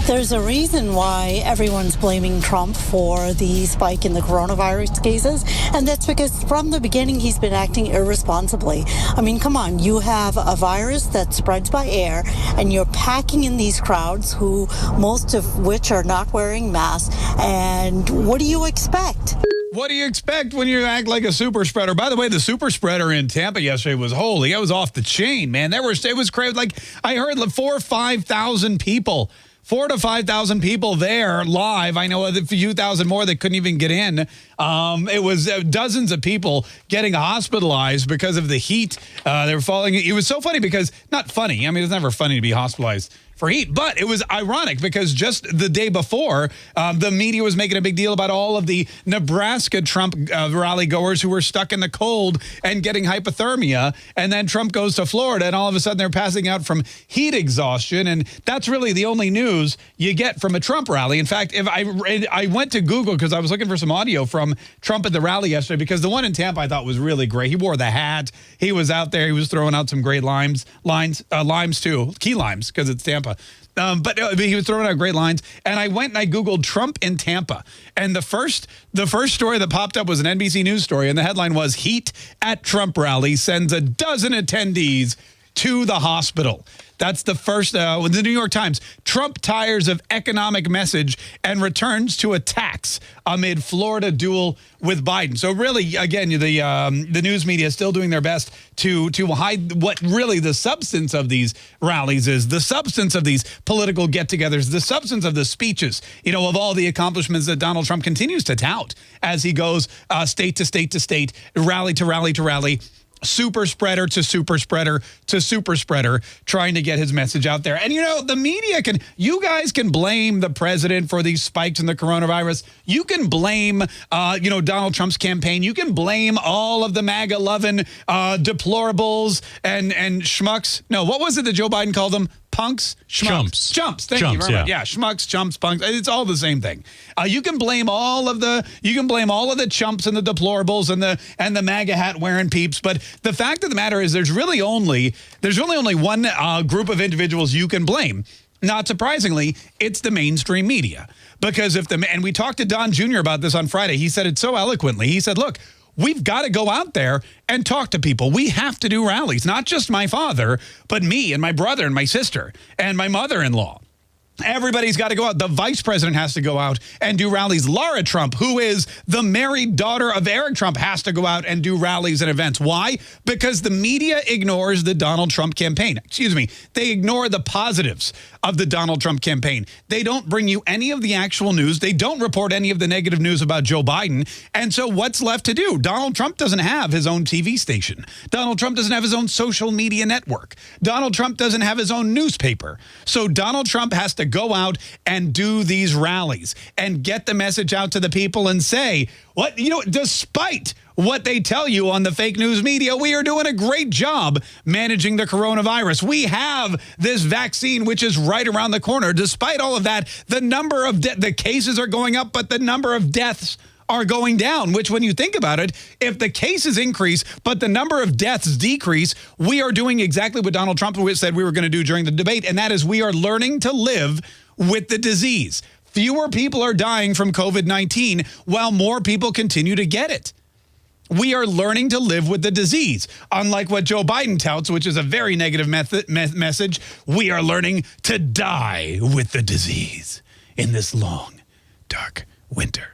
There's a reason why everyone's blaming Trump for the spike in the coronavirus cases, and that's because from the beginning he's been acting irresponsibly. I mean, come on, you have a virus that spreads by air, and you're packing in these crowds who most of which are not wearing masks, and what do you expect? What do you expect when you act like a super spreader? By the way, the super spreader in Tampa yesterday was holy. It was off the chain, man. It was crazy. Like, I heard 4,000 or 5,000 people. 4,000 to 5,000 people there live. I know a few thousand more that couldn't even get in. It was dozens of people getting hospitalized because of the heat. They were falling. It was so funny because, not funny. I mean, it's never funny to be hospitalized for heat, but it was ironic because just the day before, the media was making a big deal about all of the Nebraska Trump rally goers who were stuck in the cold and getting hypothermia. And then Trump goes to Florida and all of a sudden they're passing out from heat exhaustion. And that's really the only news you get from a Trump rally. In fact, if I went to Google because I was looking for some audio from Trump at the rally yesterday, because the one in Tampa I thought was really great. He wore the hat. He was out there. He was throwing out some great limes too, key limes because it's Tampa. But he was throwing out great lines, and I went and I Googled Trump in Tampa, and the first story that popped up was an NBC News story, and the headline was "Heat at Trump Rally Sends a Dozen Attendees to the Hospital." That's the first, the New York Times. Trump tires of economic message and returns to attacks amid Florida duel with Biden. So really, again, the news media is still doing their best to hide what really the substance of these rallies is, the substance of these political get-togethers, the substance of the speeches, of all the accomplishments that Donald Trump continues to tout as he goes state to state to state, rally to rally to rally, super spreader to super spreader to super spreader, trying to get his message out there. And, the media you guys can blame the president for these spikes in the coronavirus. You can blame, Donald Trump's campaign. You can blame all of the MAGA-loving deplorables and schmucks. No, what was it that Joe Biden called them? Punks? Schmucks. Chumps. Thank you very much. Yeah, schmucks, chumps, punks. It's all the same thing. You can blame all of the chumps and the deplorables and the MAGA hat wearing peeps. But the fact of the matter is there's really only one group of individuals you can blame. Not surprisingly, it's the mainstream media. Because and we talked to Don Jr. about this on Friday. He said it so eloquently. He said, look, we've got to go out there and talk to people. We have to do rallies, not just my father, but me and my brother and my sister and my mother-in-law. Everybody's got to go out. The vice president has to go out and do rallies. Lara Trump, who is the married daughter of Eric Trump, has to go out and do rallies and events. Why? Because the media ignores the Donald Trump campaign. Excuse me. They ignore the positives of the Donald Trump campaign. They don't bring you any of the actual news. They don't report any of the negative news about Joe Biden. And so what's left to do? Donald Trump doesn't have his own TV station. Donald Trump doesn't have his own social media network. Donald Trump doesn't have his own newspaper. So Donald Trump has to go out and do these rallies and get the message out to the people and say, despite what they tell you on the fake news media, we are doing a great job managing the coronavirus. We have this vaccine, which is right around the corner. Despite all of that, the number of the cases are going up, but the number of deaths are going down, which when you think about it, if the cases increase, but the number of deaths decrease, we are doing exactly what Donald Trump said we were going to do during the debate, and that is we are learning to live with the disease. Fewer people are dying from COVID-19 while more people continue to get it. We are learning to live with the disease. Unlike what Joe Biden touts, which is a very negative message, we are learning to die with the disease in this long, dark winter.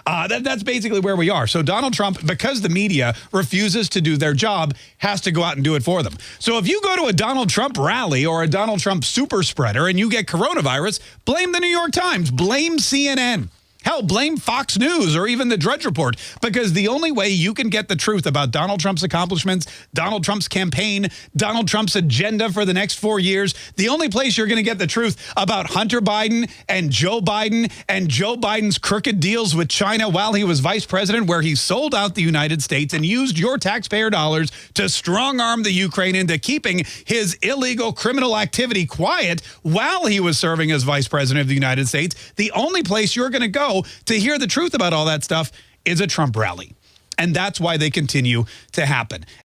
That's basically where we are. So Donald Trump, because the media refuses to do their job, has to go out and do it for them. So if you go to a Donald Trump rally or a Donald Trump super spreader and you get coronavirus, blame the New York Times, blame CNN. Hell, blame Fox News or even the Drudge Report, because the only way you can get the truth about Donald Trump's accomplishments, Donald Trump's campaign, Donald Trump's agenda for the next 4 years, the only place you're going to get the truth about Hunter Biden and Joe Biden's crooked deals with China while he was vice president, where he sold out the United States and used your taxpayer dollars to strong-arm the Ukraine into keeping his illegal criminal activity quiet while he was serving as vice president of the United States. The only place you're going to go to hear the truth about all that stuff is a Trump rally. And that's why they continue to happen.